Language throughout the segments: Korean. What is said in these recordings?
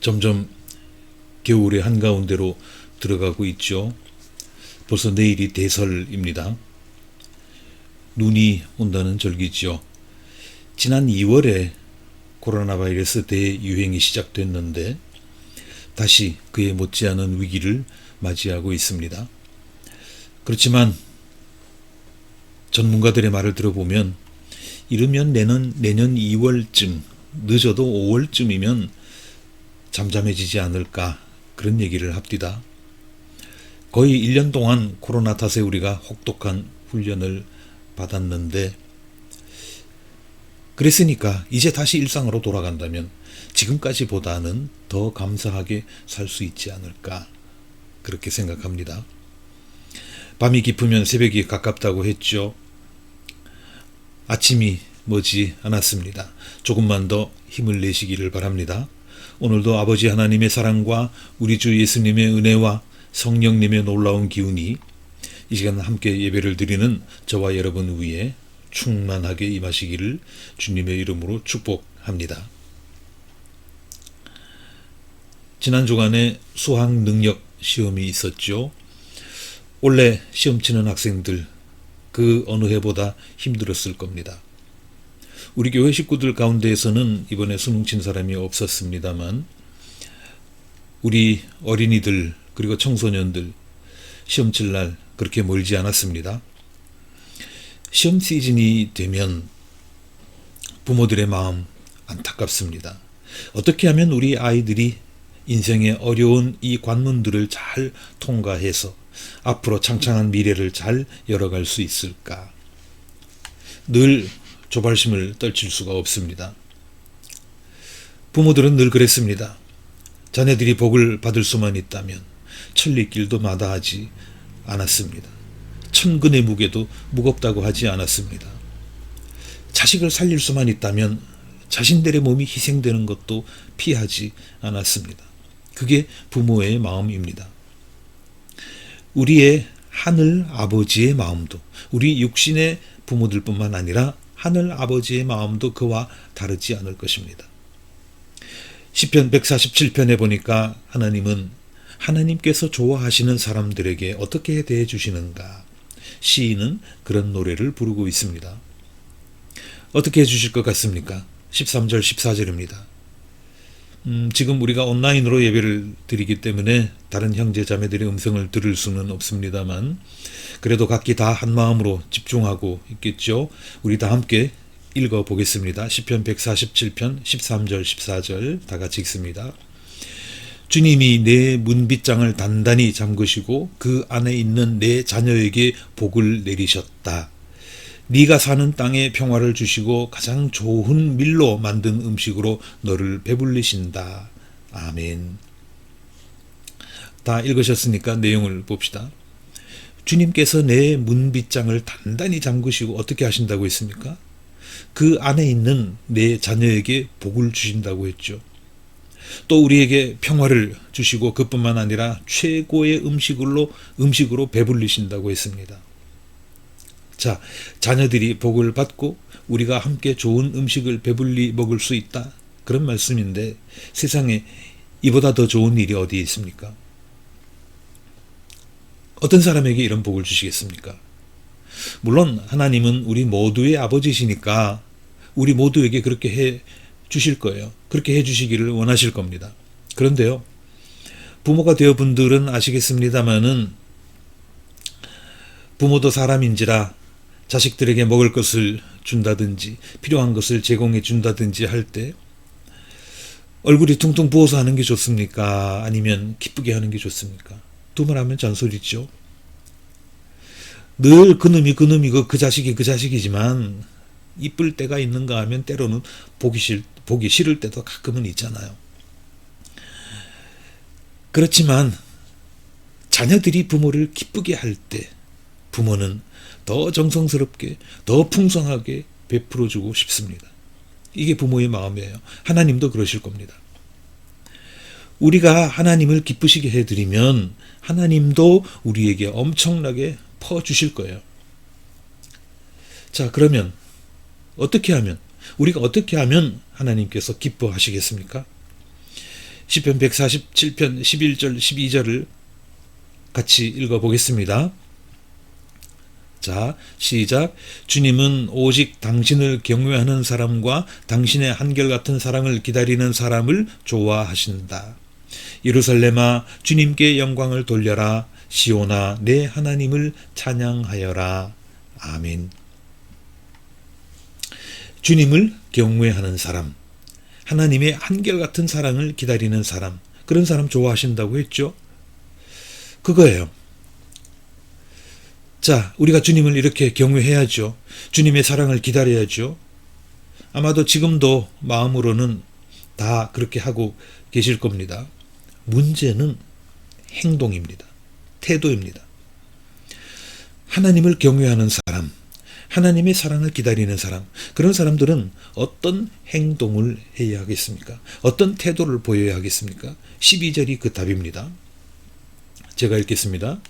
점점 겨울의 한가운데로 들어가고 있죠. 벌써 내일이 대설입니다. 눈이 온다는 절기죠. 지난 2월에 코로나 바이러스 대유행이 시작됐는데 다시 그에 못지않은 위기를 맞이하고 있습니다. 그렇지만 전문가들의 말을 들어보면 이르면 내년 2월쯤, 늦어도 5월쯤이면 잠잠해지지 않을까, 그런 얘기를 합디다. 거의 1년 동안 코로나 탓에 우리가 혹독한 훈련을 받았는데, 그랬으니까 이제 다시 일상으로 돌아간다면 지금까지보다는 더 감사하게 살 수 있지 않을까, 그렇게 생각합니다. 밤이 깊으면 새벽이 가깝다고 했죠. 아침이 머지 않았습니다. 조금만 더 힘을 내시기를 바랍니다. 오늘도 아버지 하나님의 사랑과 우리 주 예수님의 은혜와 성령님의 놀라운 기운이 이 시간 함께 예배를 드리는 저와 여러분 위에 충만하게 임하시기를 주님의 이름으로 축복합니다. 지난 주간에 수학 능력 시험이 있었죠. 원래 시험 치는 학생들 그 어느 해보다 힘들었을 겁니다. 우리 교회 식구들 가운데에서는 이번에 수능 친 사람이 없었습니다만 우리 어린이들 그리고 청소년들 시험 칠 날 그렇게 멀지 않았습니다. 시험 시즌이 되면 부모들의 마음 안타깝습니다. 어떻게 하면 우리 아이들이 인생의 어려운 이 관문들을 잘 통과해서 앞으로 창창한 미래를 잘 열어갈 수 있을까? 늘 조발심을 떨칠 수가 없습니다. 부모들은 늘 그랬습니다. 자녀들이 복을 받을 수만 있다면 천리길도 마다하지 않았습니다. 천근의 무게도 무겁다고 하지 않았습니다. 자식을 살릴 수만 있다면 자신들의 몸이 희생되는 것도 피하지 않았습니다. 그게 부모의 마음입니다. 우리의 하늘 아버지의 마음도, 우리 육신의 부모들뿐만 아니라 하늘 아버지의 마음도 그와 다르지 않을 것입니다. 시편 147편에 보니까 하나님은 하나님께서 좋아하시는 사람들에게 어떻게 대해 주시는가, 시인은 그런 노래를 부르고 있습니다. 어떻게 해주실 것 같습니까? 13절 14절입니다. 지금 우리가 온라인으로 예배를 드리기 때문에 다른 형제 자매들의 음성을 들을 수는 없습니다만 그래도 각기 다 한마음으로 집중하고 있겠죠. 우리 다 함께 읽어보겠습니다. 시편 147편 13절 14절 다 같이 읽습니다. 주님이 내 문빗장을 단단히 잠그시고 그 안에 있는 내 자녀에게 복을 내리셨다. 네가 사는 땅에 평화를 주시고 가장 좋은 밀로 만든 음식으로 너를 배불리신다. 아멘. 다 읽으셨으니까 내용을 봅시다. 주님께서 내 문빗장을 단단히 잠그시고 어떻게 하신다고 했습니까? 그 안에 있는 내 자녀에게 복을 주신다고 했죠. 또 우리에게 평화를 주시고 그뿐만 아니라 최고의 음식으로 배불리신다고 했습니다. 자, 자녀들이 복을 받고 우리가 함께 좋은 음식을 배불리 먹을 수 있다, 그런 말씀인데 세상에 이보다 더 좋은 일이 어디에 있습니까? 어떤 사람에게 이런 복을 주시겠습니까? 물론 하나님은 우리 모두의 아버지시니까 우리 모두에게 그렇게 해 주실 거예요. 그렇게 해 주시기를 원하실 겁니다. 그런데요, 부모가 되어 분들은 아시겠습니다마는 부모도 사람인지라 자식들에게 먹을 것을 준다든지 필요한 것을 제공해 준다든지 할 때 얼굴이 퉁퉁 부어서 하는 게 좋습니까? 아니면 기쁘게 하는 게 좋습니까? 두 번 하면 잔소리죠. 늘 그놈이 그 자식이 그 자식이지만 이쁠 때가 있는가 하면 때로는 보기 싫을 때도 가끔은 있잖아요. 그렇지만 자녀들이 부모를 기쁘게 할 때 부모는 더 정성스럽게 더 풍성하게 베풀어주고 싶습니다. 이게 부모의 마음이에요. 하나님도 그러실 겁니다. 우리가 하나님을 기쁘시게 해드리면 하나님도 우리에게 엄청나게 퍼주실 거예요. 자, 그러면 우리가 어떻게 하면 하나님께서 기뻐하시겠습니까? 시편 147편 11절 12절을 같이 읽어보겠습니다. 자, 시작. 주님은 오직 당신을 경외하는 사람과 당신의 한결같은 사랑을 기다리는 사람을 좋아하신다. 예루살렘아, 주님께 영광을 돌려라. 시온아, 내 하나님을 찬양하여라. 아멘. 주님을 경외하는 사람, 하나님의 한결같은 사랑을 기다리는 사람, 그런 사람 좋아하신다고 했죠? 그거예요. 자, 우리가 주님을 이렇게 경외해야죠. 주님의 사랑을 기다려야죠. 아마도 지금도 마음으로는 다 그렇게 하고 계실 겁니다. 문제는 행동입니다. 태도입니다. 하나님을 경외하는 사람, 하나님의 사랑을 기다리는 사람, 그런 사람들은 어떤 행동을 해야 하겠습니까? 어떤 태도를 보여야 하겠습니까? 12절이 그 답입니다. 제가 읽겠습니다.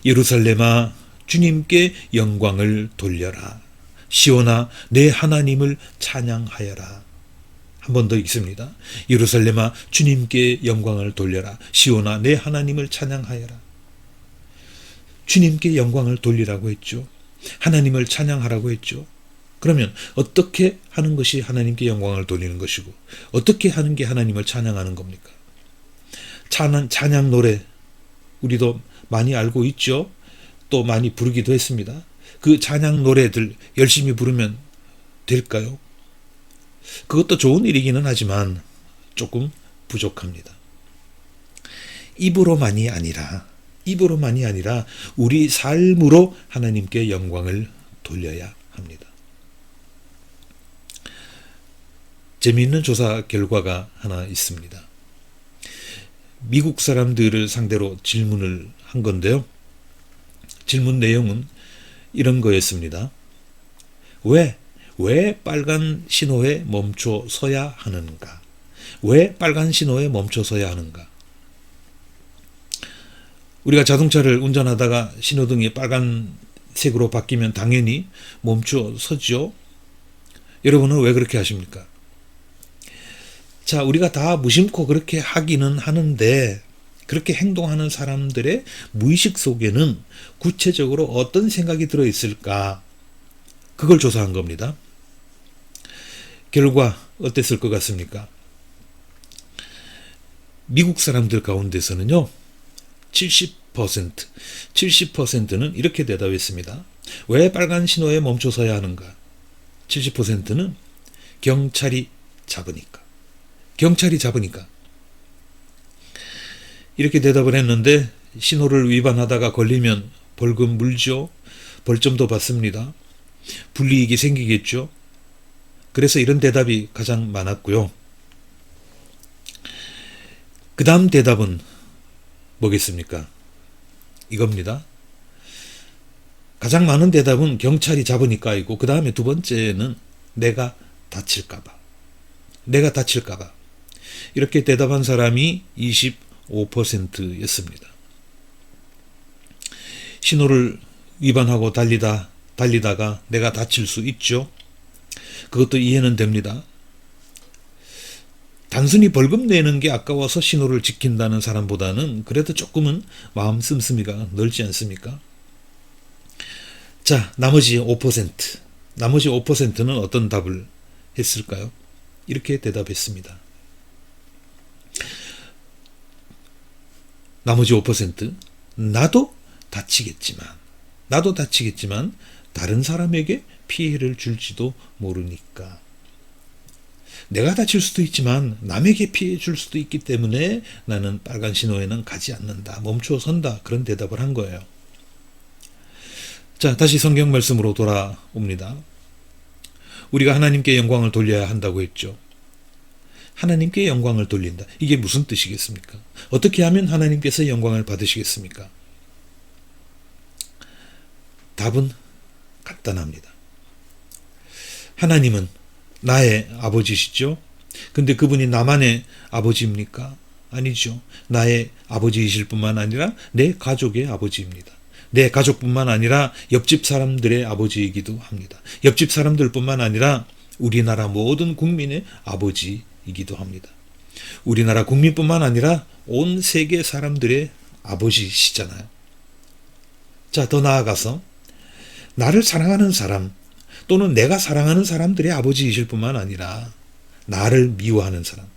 예루살렘아, 주님께 영광을 돌려라. 시온아, 내 하나님을 찬양하여라. 한 번 더 읽습니다. 예루살렘아, 주님께 영광을 돌려라. 시온아, 내 하나님을 찬양하여라. 주님께 영광을 돌리라고 했죠. 하나님을 찬양하라고 했죠. 그러면 어떻게 하는 것이 하나님께 영광을 돌리는 것이고, 어떻게 하는 게 하나님을 찬양하는 겁니까? 찬양 노래 우리도 많이 알고 있죠. 또 많이 부르기도 했습니다. 그 찬양 노래들 열심히 부르면 될까요? 그것도 좋은 일이기는 하지만 조금 부족합니다. 입으로만이 아니라 우리 삶으로 하나님께 영광을 돌려야 합니다. 재미있는 조사 결과가 하나 있습니다. 미국 사람들을 상대로 질문을 한 건데요. 질문 내용은 이런 거였습니다. 왜 빨간 신호에 멈춰 서야 하는가? 왜 빨간 신호에 멈춰 서야 하는가? 우리가 자동차를 운전하다가 신호등이 빨간색으로 바뀌면 당연히 멈춰 서죠. 여러분은 왜 그렇게 하십니까? 자, 우리가 다 무심코 그렇게 하기는 하는데, 그렇게 행동하는 사람들의 무의식 속에는 구체적으로 어떤 생각이 들어있을까? 그걸 조사한 겁니다. 결과 어땠을 것 같습니까? 미국 사람들 가운데서는요, 70%는 이렇게 대답했습니다. 왜 빨간 신호에 멈춰서야 하는가? 70%는 경찰이 잡으니까. 이렇게 대답을 했는데, 신호를 위반하다가 걸리면 벌금 물죠. 벌점도 받습니다. 불이익이 생기겠죠. 그래서 이런 대답이 가장 많았고요. 그 다음 대답은 뭐겠습니까? 이겁니다. 가장 많은 대답은 경찰이 잡으니까이고, 그 다음에 두 번째는 내가 다칠까봐. 이렇게 대답한 사람이 25%였습니다. 신호를 위반하고 달리다가 내가 다칠 수 있죠. 그것도 이해는 됩니다. 단순히 벌금 내는 게 아까워서 신호를 지킨다는 사람보다는 그래도 조금은 마음 씀씀이가 넓지 않습니까? 자, 나머지 5%는 어떤 답을 했을까요? 이렇게 대답했습니다. 나머지 5%, 나도 다치겠지만 다른 사람에게 피해를 줄지도 모르니까. 내가 다칠 수도 있지만 남에게 피해 줄 수도 있기 때문에 나는 빨간 신호에는 가지 않는다. 멈춰 선다. 그런 대답을 한 거예요. 자, 다시 성경 말씀으로 돌아옵니다. 우리가 하나님께 영광을 돌려야 한다고 했죠. 하나님께 영광을 돌린다. 이게 무슨 뜻이겠습니까? 어떻게 하면 하나님께서 영광을 받으시겠습니까? 답은 간단합니다. 하나님은 나의 아버지시죠? 근데 그분이 나만의 아버지입니까? 아니죠. 나의 아버지이실 뿐만 아니라 내 가족의 아버지입니다. 내 가족뿐만 아니라 옆집 사람들의 아버지이기도 합니다. 옆집 사람들뿐만 아니라 우리나라 모든 국민의 아버지이기도 합니다. 우리나라 국민뿐만 아니라 온 세계 사람들의 아버지시잖아요. 자, 더 나아가서 나를 사랑하는 사람 또는 내가 사랑하는 사람들의 아버지이실 뿐만 아니라 나를 미워하는 사람,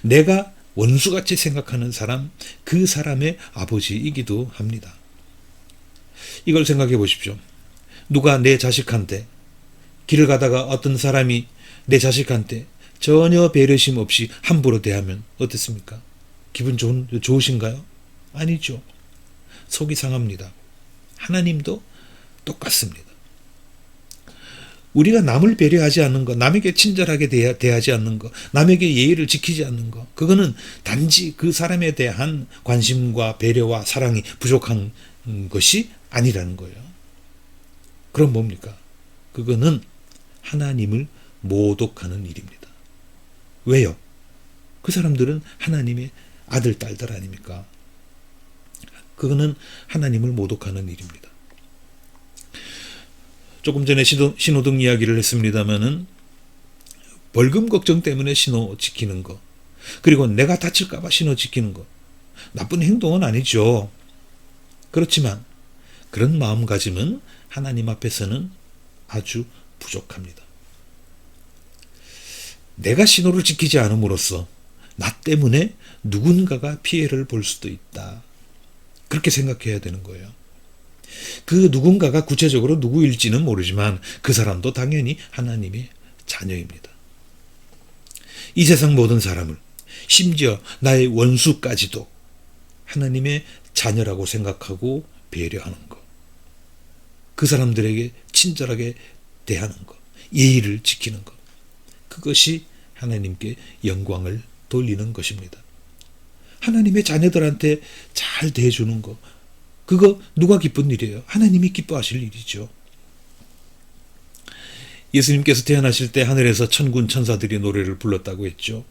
내가 원수같이 생각하는 사람, 그 사람의 아버지이기도 합니다. 이걸 생각해 보십시오. 누가 내 자식한테, 길을 가다가 어떤 사람이 내 자식한테 전혀 배려심 없이 함부로 대하면 어떻습니까? 기분 좋으신가요? 아니죠. 속이 상합니다. 하나님도 똑같습니다. 우리가 남을 배려하지 않는 것, 남에게 친절하게 대하지 않는 것, 남에게 예의를 지키지 않는 것, 그거는 단지 그 사람에 대한 관심과 배려와 사랑이 부족한 것이 아니라는 거예요. 그럼 뭡니까? 그거는 하나님을 모독하는 일입니다. 왜요? 그 사람들은 하나님의 아들, 딸들 아닙니까? 그거는 하나님을 모독하는 일입니다. 조금 전에 신호등 이야기를 했습니다마는 벌금 걱정 때문에 신호 지키는 거, 그리고 내가 다칠까봐 신호 지키는 거, 나쁜 행동은 아니죠. 그렇지만 그런 마음가짐은 하나님 앞에서는 아주 부족합니다. 내가 신호를 지키지 않음으로써 나 때문에 누군가가 피해를 볼 수도 있다. 그렇게 생각해야 되는 거예요. 그 누군가가 구체적으로 누구일지는 모르지만 그 사람도 당연히 하나님의 자녀입니다. 이 세상 모든 사람을, 심지어 나의 원수까지도 하나님의 자녀라고 생각하고 배려하는 것, 그 사람들에게 친절하게 대하는 것, 예의를 지키는 것, 그것이 하나님께 영광을 돌리는 것입니다. 하나님의 자녀들한테 잘 대해주는 것, 그거 누가 기쁜 일이에요? 하나님이 기뻐하실 일이죠. 예수님께서 태어나실 때 하늘에서 천군 천사들이 노래를 불렀다고 했죠.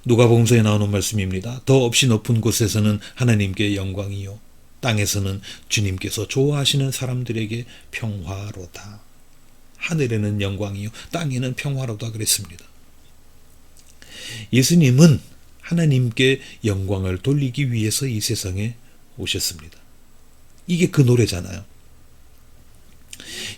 누가복음서에 나오는 말씀입니다. 더 없이 높은 곳에서는 하나님께 영광이요, 땅에서는 주님께서 좋아하시는 사람들에게 평화로다. 하늘에는 영광이요, 땅에는 평화로다 그랬습니다. 예수님은 하나님께 영광을 돌리기 위해서 이 세상에 오셨습니다. 이게 그 노래잖아요.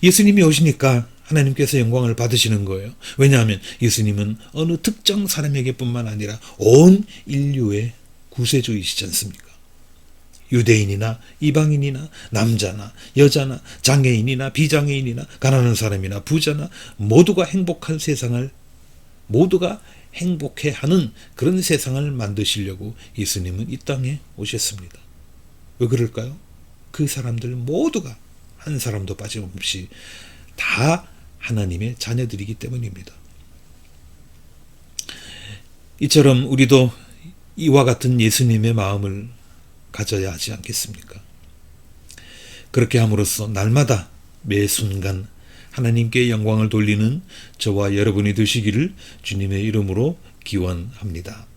예수님이 오시니까 하나님께서 영광을 받으시는 거예요. 왜냐하면 예수님은 어느 특정 사람에게 뿐만 아니라 온 인류의 구세주이시지 않습니까? 유대인이나 이방인이나 남자나 여자나 장애인이나 비장애인이나 가난한 사람이나 부자나 모두가 행복한 세상을, 모두가 행복해하는 그런 세상을 만드시려고 예수님은 이 땅에 오셨습니다. 왜 그럴까요? 그 사람들 모두가 한 사람도 빠짐없이 다 하나님의 자녀들이기 때문입니다. 이처럼 우리도 이와 같은 예수님의 마음을 가져야 하지 않겠습니까? 그렇게 함으로써 날마다 매 순간 하나님께 영광을 돌리는 저와 여러분이 되시기를 주님의 이름으로 기원합니다.